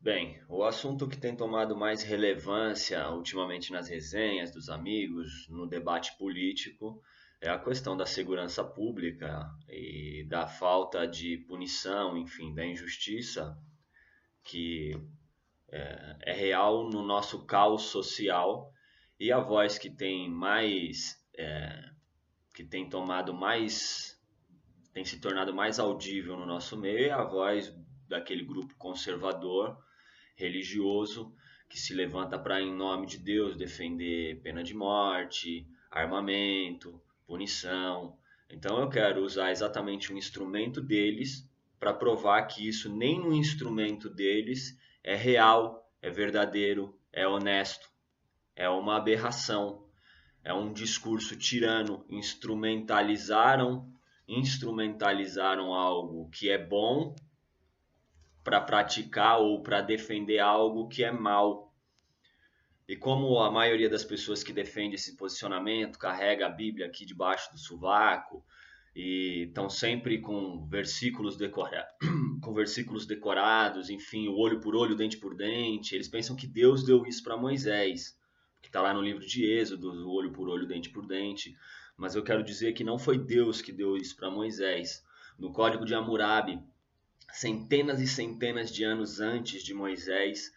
Bem, o assunto que tem tomado mais relevância ultimamente nas resenhas dos amigos, no debate político, é a questão da segurança pública e da falta de punição, enfim, da injustiça que é real no nosso caos social. E a voz que tem que tem tomado mais, tem se tornado mais audível no nosso meio é a voz daquele grupo conservador religioso que se levanta para, em nome de Deus, defender pena de morte, armamento, punição. Então eu quero usar exatamente um instrumento deles para provar que isso nem no instrumento deles é real, é verdadeiro, é honesto, é uma aberração, é um discurso tirano. Instrumentalizaram algo que é bom para praticar ou para defender algo que é mal. E como a maioria das pessoas que defende esse posicionamento carrega a Bíblia aqui debaixo do sovaco e estão sempre com versículos decorados, enfim, o olho por olho, dente por dente, eles pensam que Deus deu isso para Moisés, que está lá no livro de Êxodo, o olho por olho, dente por dente. Mas eu quero dizer que não foi Deus que deu isso para Moisés. No Código de Hammurabi, centenas e centenas de anos antes de Moisés,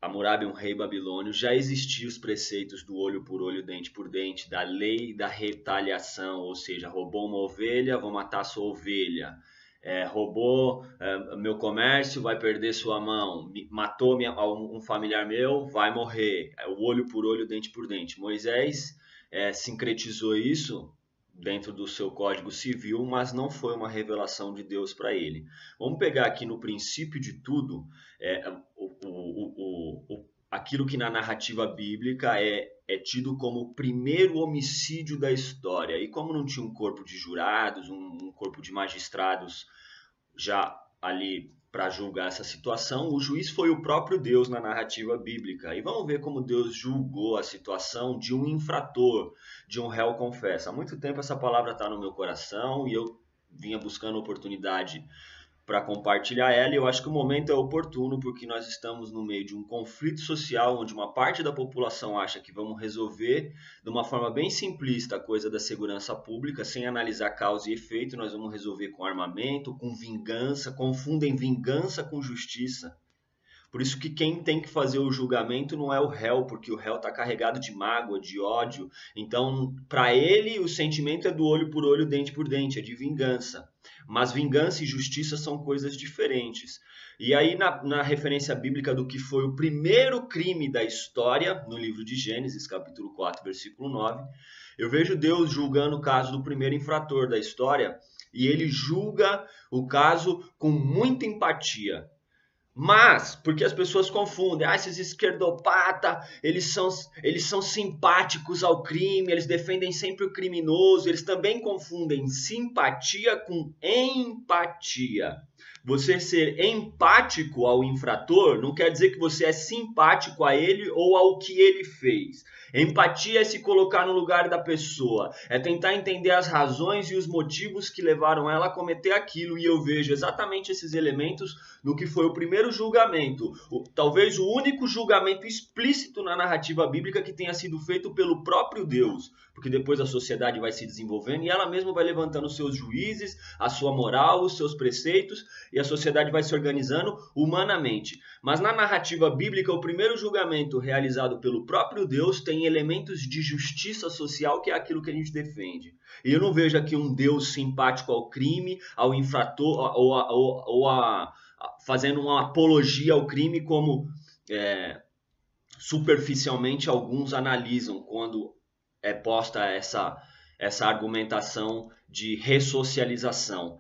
Hammurabi, um rei babilônio, já existiam os preceitos do olho por olho, dente por dente, da lei da retaliação, ou seja, roubou uma ovelha, vou matar sua ovelha. Roubou meu comércio, vai perder sua mão. Matou um familiar meu, vai morrer. O olho por olho, dente por dente. Moisés sincretizou isso dentro do seu código civil, mas não foi uma revelação de Deus para ele. Vamos pegar aqui no princípio de tudo aquilo que na narrativa bíblica é tido como o primeiro homicídio da história. E como não tinha um corpo de jurados, um corpo de magistrados já ali para julgar essa situação, o juiz foi o próprio Deus na narrativa bíblica. E vamos ver como Deus julgou a situação de um infrator, de um réu confesso. Há muito tempo essa palavra está no meu coração e eu vinha buscando oportunidade para compartilhar ela, e eu acho que o momento é oportuno porque nós estamos no meio de um conflito social onde uma parte da população acha que vamos resolver de uma forma bem simplista a coisa da segurança pública, sem analisar causa e efeito. Nós vamos resolver com armamento, com vingança, confundem vingança com justiça. Por isso que quem tem que fazer o julgamento não é o réu, porque o réu está carregado de mágoa, de ódio. Então, para ele, o sentimento é do olho por olho, dente por dente, é de vingança. Mas vingança e justiça são coisas diferentes. E aí, na referência bíblica do que foi o primeiro crime da história, no livro de Gênesis, capítulo 4, versículo 9, eu vejo Deus julgando o caso do primeiro infrator da história, e ele julga o caso com muita empatia. Mas, porque as pessoas confundem, esses esquerdopatas, eles são simpáticos ao crime, eles defendem sempre o criminoso, eles também confundem simpatia com empatia. Você ser empático ao infrator não quer dizer que você é simpático a ele ou ao que ele fez. Empatia é se colocar no lugar da pessoa, é tentar entender as razões e os motivos que levaram ela a cometer aquilo, e eu vejo exatamente esses elementos no que foi o primeiro julgamento, talvez o único julgamento explícito na narrativa bíblica que tenha sido feito pelo próprio Deus, porque depois a sociedade vai se desenvolvendo e ela mesma vai levantando os seus juízes, a sua moral, os seus preceitos, e a sociedade vai se organizando humanamente. Mas na narrativa bíblica, o primeiro julgamento realizado pelo próprio Deus tem elementos de justiça social, que é aquilo que a gente defende. E eu não vejo aqui um Deus simpático ao crime, ao infrator, fazendo uma apologia ao crime, como superficialmente alguns analisam quando é posta essa argumentação de ressocialização.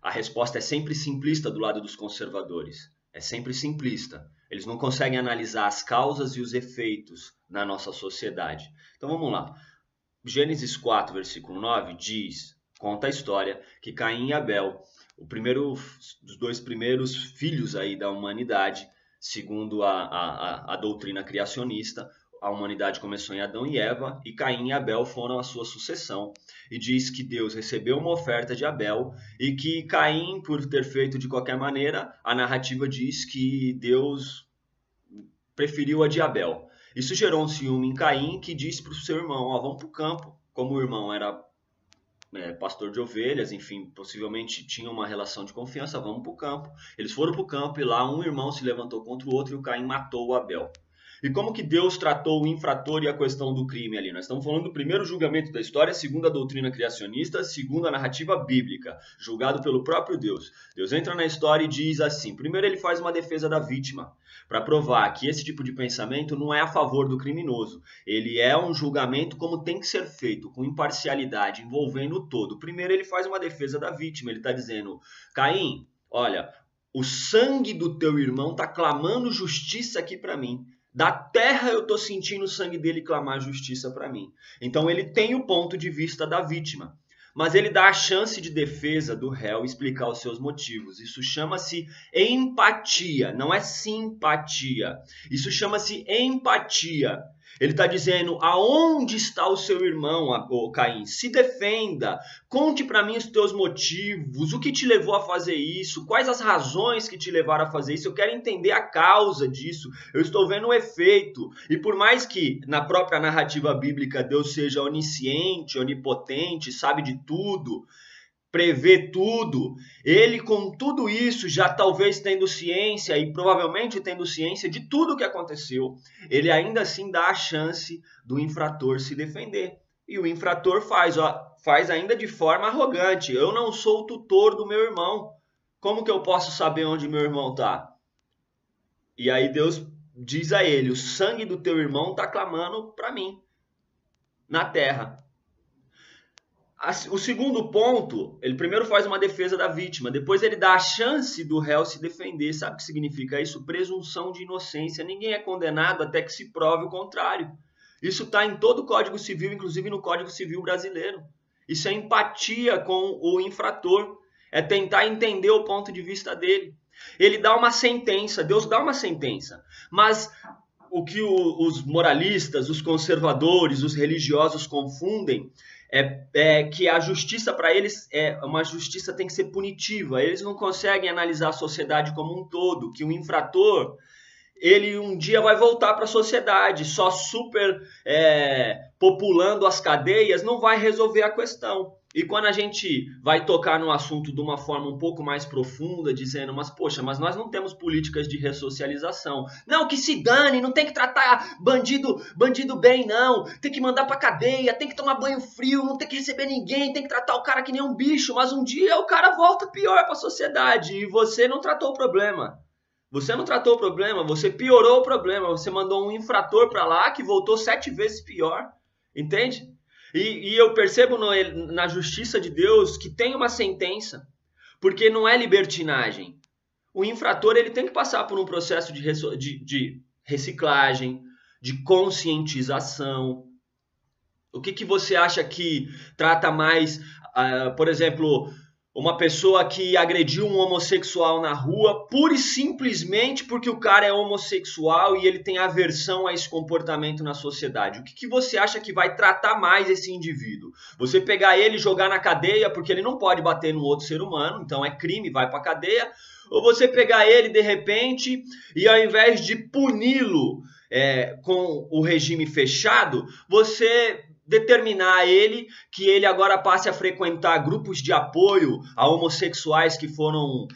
A resposta é sempre simplista do lado dos conservadores. É sempre simplista. Eles não conseguem analisar as causas e os efeitos na nossa sociedade. Então vamos lá. Gênesis 4, versículo 9 conta a história que Caim e Abel, dos dois primeiros filhos aí da humanidade, segundo a doutrina criacionista, a humanidade começou em Adão e Eva, e Caim e Abel foram a sua sucessão. E diz que Deus recebeu uma oferta de Abel e que Caim, por ter feito de qualquer maneira, a narrativa diz que Deus preferiu a de Abel. Isso gerou um ciúme em Caim, que disse para o seu irmão, vamos para o campo. Como o irmão era pastor de ovelhas, enfim, possivelmente tinha uma relação de confiança, vamos para o campo. Eles foram para o campo e lá um irmão se levantou contra o outro e o Caim matou o Abel. E como que Deus tratou o infrator e a questão do crime ali? Nós estamos falando do primeiro julgamento da história, segundo a doutrina criacionista, segundo a narrativa bíblica, julgado pelo próprio Deus. Deus entra na história e diz assim, primeiro ele faz uma defesa da vítima, para provar que esse tipo de pensamento não é a favor do criminoso. Ele é um julgamento como tem que ser feito, com imparcialidade, envolvendo o todo. Primeiro ele faz uma defesa da vítima, ele está dizendo, Caim, olha, o sangue do teu irmão está clamando justiça aqui para mim. Da terra eu estou sentindo o sangue dele clamar justiça para mim. Então ele tem o ponto de vista da vítima. Mas ele dá a chance de defesa do réu explicar os seus motivos. Isso chama-se empatia, não é simpatia. Isso chama-se empatia. Ele está dizendo, aonde está o seu irmão, Caim? Se defenda, conte para mim os teus motivos, o que te levou a fazer isso, quais as razões que te levaram a fazer isso, eu quero entender a causa disso, eu estou vendo o efeito. E por mais que na própria narrativa bíblica Deus seja onisciente, onipotente, sabe de tudo, prevê tudo, ele com tudo isso, já talvez tendo ciência e provavelmente tendo ciência de tudo o que aconteceu, ele ainda assim dá a chance do infrator se defender. E o infrator faz ainda de forma arrogante, eu não sou o tutor do meu irmão, como que eu posso saber onde meu irmão está? E aí Deus diz a ele, o sangue do teu irmão está clamando para mim, na terra. O segundo ponto, ele primeiro faz uma defesa da vítima, depois ele dá a chance do réu se defender. Sabe o que significa isso? Presunção de inocência. Ninguém é condenado até que se prove o contrário. Isso está em todo o Código Civil, inclusive no Código Civil brasileiro. Isso é empatia com o infrator, é tentar entender o ponto de vista dele. Ele dá uma sentença, Deus dá uma sentença, mas o que os moralistas, os conservadores, os religiosos confundem é que a justiça para eles uma justiça tem que ser punitiva. Eles não conseguem analisar a sociedade como um todo, que o infrator ele um dia vai voltar para a sociedade, só super populando as cadeias não vai resolver a questão. E quando a gente vai tocar no assunto de uma forma um pouco mais profunda, dizendo, mas poxa, mas nós não temos políticas de ressocialização. Não, que se dane, não tem que tratar bandido bem, não. Tem que mandar pra cadeia, tem que tomar banho frio, não tem que receber ninguém, tem que tratar o cara que nem um bicho. Mas um dia o cara volta pior pra sociedade e você não tratou o problema. Você não tratou o problema, você piorou o problema. Você mandou um infrator pra lá que voltou 7 vezes pior, entende? E eu percebo na justiça de Deus que tem uma sentença, porque não é libertinagem. O infrator ele tem que passar por um processo de reciclagem, de conscientização. O que você acha que trata mais, por exemplo, uma pessoa que agrediu um homossexual na rua pura e simplesmente porque o cara é homossexual e ele tem aversão a esse comportamento na sociedade? O que você acha que vai tratar mais esse indivíduo? Você pegar ele e jogar na cadeia porque ele não pode bater no outro ser humano, então é crime, vai para a cadeia? Ou você pegar ele de repente e ao invés de puni-lo com o regime fechado, você determinar ele que ele agora passe a frequentar grupos de apoio a homossexuais que foram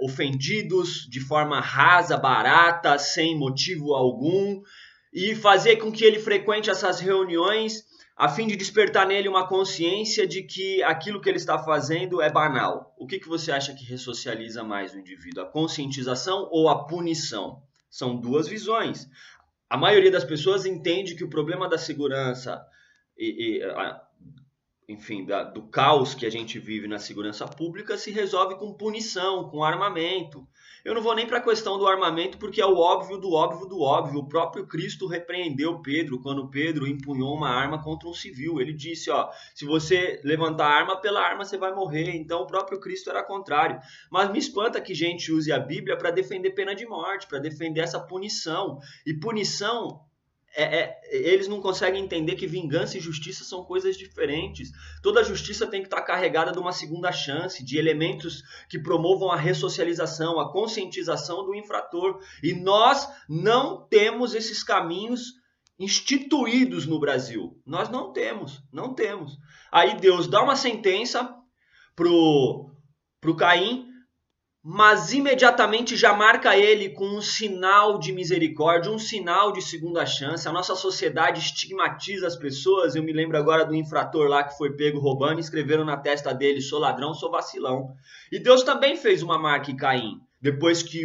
ofendidos de forma rasa, barata, sem motivo algum, e fazer com que ele frequente essas reuniões a fim de despertar nele uma consciência de que aquilo que ele está fazendo é banal. O que você acha que ressocializa mais o indivíduo? A conscientização ou a punição? São duas visões. A maioria das pessoas entende que o problema da segurança enfim, do caos que a gente vive na segurança pública se resolve com punição, com armamento. Eu não vou nem para a questão do armamento porque é o óbvio do óbvio do óbvio. O próprio Cristo repreendeu Pedro quando Pedro empunhou uma arma contra um civil. Ele disse, se você levantar a arma, pela arma você vai morrer. Então o próprio Cristo era contrário. Mas me espanta que gente use a Bíblia para defender pena de morte, para defender essa punição. E punição eles não conseguem entender que vingança e justiça são coisas diferentes. Toda justiça tem que estar carregada de uma segunda chance, de elementos que promovam a ressocialização, a conscientização do infrator. E nós não temos esses caminhos instituídos no Brasil. Nós não temos. Aí Deus dá uma sentença pro Caim, mas imediatamente já marca ele com um sinal de misericórdia, um sinal de segunda chance. A nossa sociedade estigmatiza as pessoas. Eu me lembro agora do infrator lá que foi pego roubando e escreveram na testa dele: sou ladrão, sou vacilão. E Deus também fez uma marca em Caim. Depois que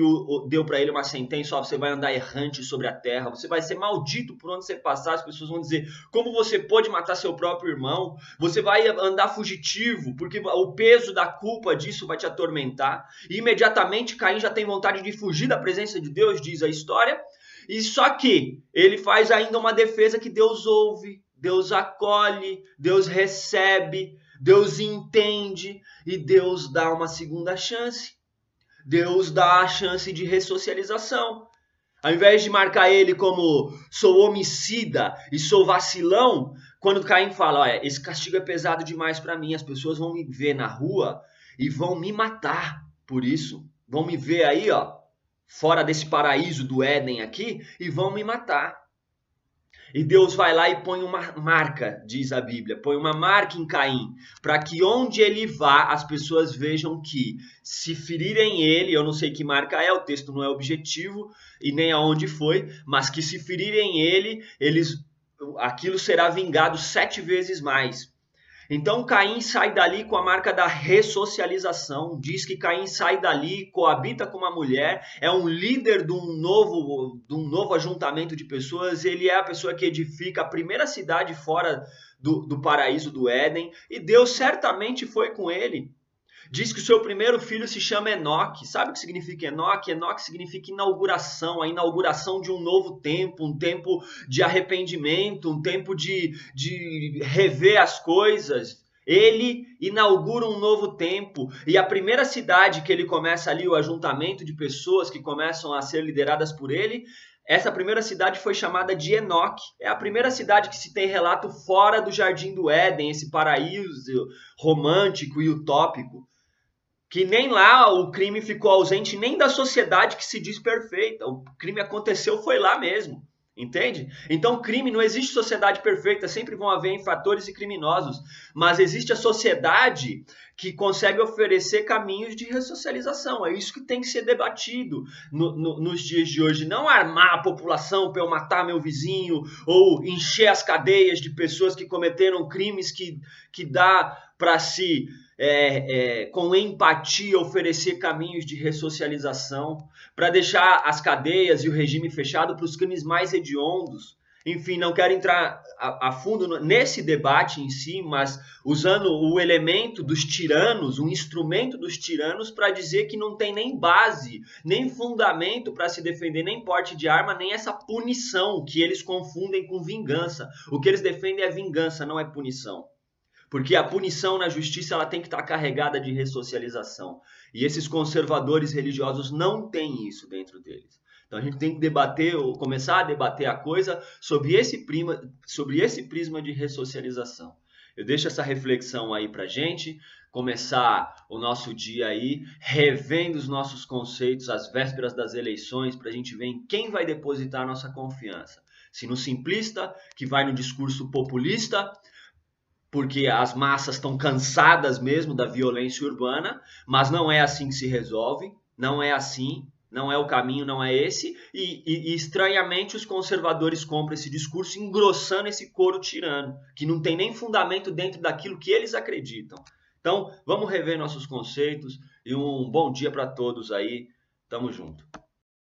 deu para ele uma sentença: ó, você vai andar errante sobre a terra, você vai ser maldito por onde você passar. As pessoas vão dizer: como você pôde matar seu próprio irmão? Você vai andar fugitivo, porque o peso da culpa disso vai te atormentar. E imediatamente Caim já tem vontade de fugir da presença de Deus, diz a história. E só que ele faz ainda uma defesa que Deus ouve, Deus acolhe, Deus recebe, Deus entende e Deus dá uma segunda chance. Deus dá a chance de ressocialização. Ao invés de marcar ele como sou homicida e sou vacilão, quando Caim fala: olha, esse castigo é pesado demais para mim, as pessoas vão me ver na rua e vão me matar por isso. Vão me ver aí, ó, fora desse paraíso do Éden aqui, e vão me matar. E Deus vai lá e põe uma marca, diz a Bíblia, põe uma marca em Caim, para que onde ele vá, as pessoas vejam que se ferirem ele, eu não sei que marca é, o texto não é objetivo e nem aonde foi, mas que se ferirem ele, aquilo será vingado 7 vezes mais. Então Caim sai dali com a marca da ressocialização. Diz que Caim sai dali, coabita com uma mulher, é um líder de um novo ajuntamento de pessoas. Ele é a pessoa que edifica a primeira cidade fora do paraíso do Éden. E Deus certamente foi com ele. Diz que o seu primeiro filho se chama Enoque. Sabe o que significa Enoque? Enoque significa inauguração, a inauguração de um novo tempo, um tempo de arrependimento, um tempo de rever as coisas. Ele inaugura um novo tempo. E a primeira cidade que ele começa ali, o ajuntamento de pessoas que começam a ser lideradas por ele, essa primeira cidade foi chamada de Enoque. É a primeira cidade que se tem relato fora do Jardim do Éden, esse paraíso romântico e utópico. Que nem lá o crime ficou ausente, nem da sociedade que se diz perfeita. O crime aconteceu, foi lá mesmo. Entende? Então crime, não existe sociedade perfeita, sempre vão haver infratores e criminosos. Mas existe a sociedade que consegue oferecer caminhos de ressocialização. É isso que tem que ser debatido nos dias de hoje. Não armar a população para eu matar meu vizinho, ou encher as cadeias de pessoas que cometeram crimes que dá para si... com empatia, oferecer caminhos de ressocialização, para deixar as cadeias e o regime fechado para os crimes mais hediondos. Enfim, não quero entrar a fundo nesse debate em si, mas usando o elemento dos tiranos, um instrumento dos tiranos, para dizer que não tem nem base, nem fundamento para se defender, nem porte de arma, nem essa punição que eles confundem com vingança. O que eles defendem é vingança, não é punição. Porque a punição na justiça ela tem que estar carregada de ressocialização. E esses conservadores religiosos não têm isso dentro deles. Então a gente tem que debater, ou começar a debater a coisa sobre esse prisma de ressocialização. Eu deixo essa reflexão aí pra gente, começar o nosso dia aí, revendo os nossos conceitos às vésperas das eleições, para a gente ver em quem vai depositar a nossa confiança. Se no simplista, que vai no discurso populista, porque as massas estão cansadas mesmo da violência urbana, mas não é assim que se resolve, não é assim, não é o caminho, não é esse, e estranhamente os conservadores compram esse discurso engrossando esse coro tirano, que não tem nem fundamento dentro daquilo que eles acreditam. Então, vamos rever nossos conceitos e um bom dia para todos aí, tamo junto.